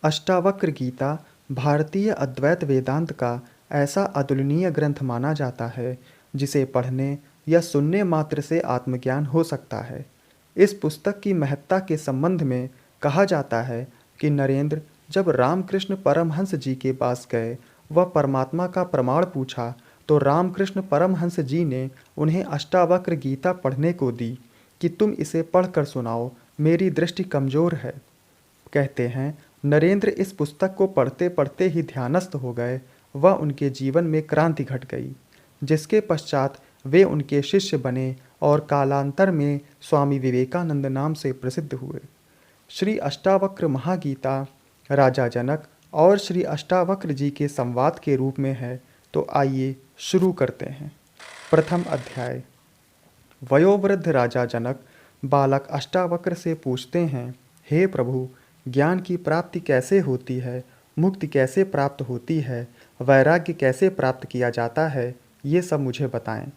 अष्टावक्र गीता भारतीय अद्वैत वेदांत का ऐसा अतुलनीय ग्रंथ माना जाता है जिसे पढ़ने या सुनने मात्र से आत्मज्ञान हो सकता है। इस पुस्तक की महत्ता के संबंध में कहा जाता है कि नरेंद्र जब रामकृष्ण परमहंस जी के पास गए व परमात्मा का प्रमाण पूछा तो रामकृष्ण परमहंस जी ने उन्हें अष्टावक्र गीता पढ़ने को दी कि तुम इसे पढ़कर सुनाओ, मेरी दृष्टि कमजोर है। कहते हैं नरेंद्र इस पुस्तक को पढ़ते पढ़ते ही ध्यानस्थ हो गए व उनके जीवन में क्रांति घट गई, जिसके पश्चात वे उनके शिष्य बने और कालांतर में स्वामी विवेकानंद नाम से प्रसिद्ध हुए। श्री अष्टावक्र महागीता राजा जनक और श्री अष्टावक्र जी के संवाद के रूप में है, तो आइए शुरू करते हैं। प्रथम अध्याय। वयोवृद्ध राजा जनक बालक अष्टावक्र से पूछते हैं, हे प्रभु, ज्ञान की प्राप्ति कैसे होती है, मुक्ति कैसे प्राप्त होती है, वैराग्य कैसे प्राप्त किया जाता है, ये सब मुझे बताएं।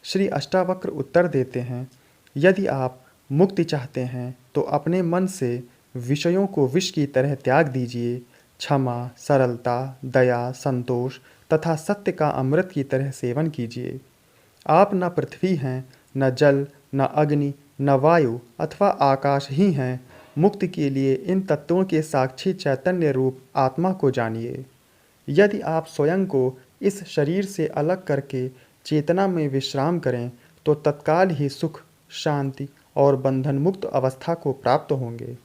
श्री अष्टावक्र उत्तर देते हैं, यदि आप मुक्ति चाहते हैं तो अपने मन से विषयों को विष की तरह त्याग दीजिए। क्षमा, सरलता, दया, संतोष तथा सत्य का अमृत की तरह सेवन कीजिए। आप न पृथ्वी हैं, न जल, न अग्नि, न वायु अथवा आकाश ही हैं। मुक्ति के लिए इन तत्वों के साक्षी चैतन्य रूप आत्मा को जानिए। यदि आप स्वयं को इस शरीर से अलग करके चेतना में विश्राम करें तो तत्काल ही सुख, शांति और बंधन मुक्त अवस्था को प्राप्त होंगे।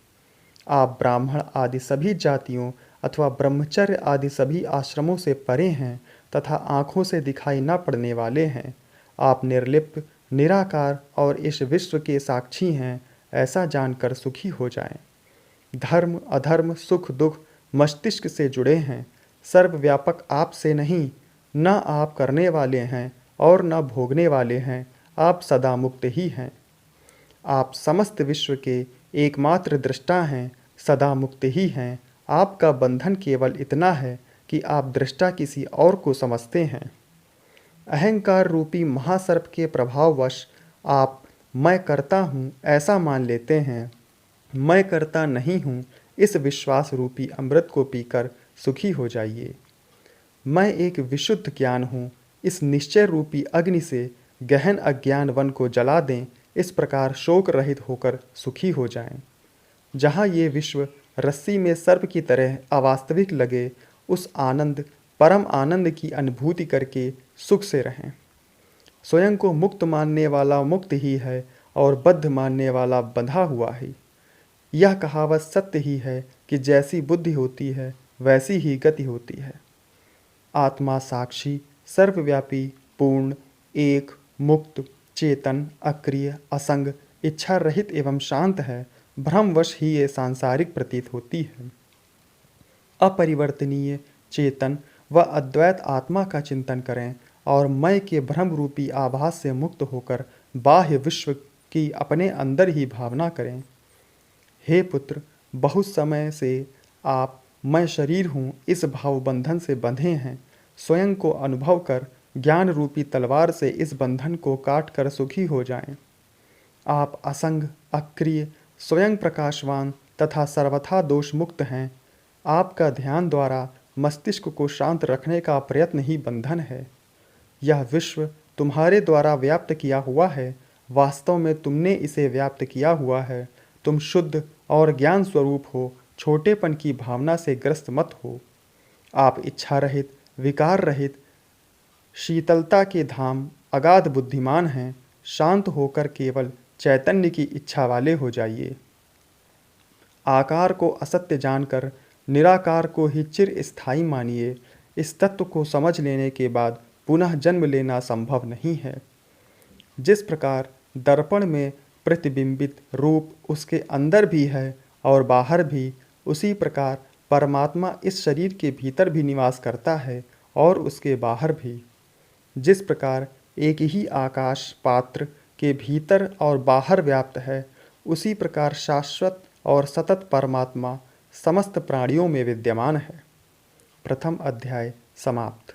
आप ब्राह्मण आदि सभी जातियों अथवा ब्रह्मचर्य आदि सभी आश्रमों से परे हैं तथा आँखों से दिखाई न पड़ने वाले हैं। आप निर्लिप्त, निराकार और इस विश्व के साक्षी हैं, ऐसा जानकर सुखी हो जाएं। धर्म, अधर्म, सुख, दुख मस्तिष्क से जुड़े हैं। सर्वव्यापक आप से नहीं, न आप करने वाले हैं और न भोगने वाले हैं। आप सदा मुक्त ही हैं। आप समस्त विश्व के एकमात्र दृष्टा हैं, सदा मुक्त ही हैं। आपका बंधन केवल इतना है कि आप दृष्टा किसी और को समझते हैं। अहंकार रूपी महासर्प के प्रभाववश आप मैं करता हूँ ऐसा मान लेते हैं। मैं करता नहीं हूँ, इस विश्वास रूपी अमृत को पीकर सुखी हो जाइए। मैं एक विशुद्ध ज्ञान हूँ, इस निश्चय रूपी अग्नि से गहन अज्ञान वन को जला दें। इस प्रकार शोक रहित होकर सुखी हो जाएं। जहाँ ये विश्व रस्सी में सर्प की तरह अवास्तविक लगे, उस आनंद, परम आनंद की अनुभूति करके सुख से रहें। स्वयं को मुक्त मानने वाला मुक्त ही है और बद्ध मानने वाला बंधा हुआ है। यह कहावत सत्य ही है कि जैसी बुद्धि होती है वैसी ही गति होती है। आत्मा साक्षी, सर्वव्यापी, पूर्ण, एक, मुक्त, चेतन, अक्रिय, असंग, इच्छा रहित एवं शांत है। भ्रमवश ही ये सांसारिक प्रतीत होती है। अपरिवर्तनीय, चेतन व अद्वैत आत्मा का चिंतन करें और मैं के भ्रम रूपी आभास से मुक्त होकर बाह्य विश्व की अपने अंदर ही भावना करें। हे पुत्र, बहुत समय से आप मैं शरीर हूँ इस भाव बंधन से बंधे हैं। स्वयं को अनुभव कर ज्ञान रूपी तलवार से इस बंधन को काट कर सुखी हो जाएं। आप असंग, अक्रिय, स्वयं प्रकाशवान तथा सर्वथा दोष मुक्त हैं। आपका ध्यान द्वारा मस्तिष्क को शांत रखने का प्रयत्न ही बंधन है। यह विश्व तुम्हारे द्वारा व्याप्त किया हुआ है, वास्तव में तुमने इसे व्याप्त किया हुआ है। तुम शुद्ध और ज्ञान स्वरूप हो, छोटेपन की भावना से ग्रस्त मत हो। आप इच्छा रहित, विकार रहित, शीतलता के धाम, अगाध बुद्धिमान हैं। शांत होकर केवल चैतन्य की इच्छा वाले हो जाइए। आकार को असत्य जानकर निराकार को ही चिर स्थायी मानिए। इस तत्व को समझ लेने के बाद पुनः जन्म लेना संभव नहीं है। जिस प्रकार दर्पण में प्रतिबिंबित रूप उसके अंदर भी है और बाहर भी, उसी प्रकार परमात्मा इस शरीर के भीतर भी निवास करता है और उसके बाहर भी। जिस प्रकार एक ही आकाश पात्र के भीतर और बाहर व्याप्त है, उसी प्रकार शाश्वत और सतत परमात्मा समस्त प्राणियों में विद्यमान है। प्रथम अध्याय समाप्त।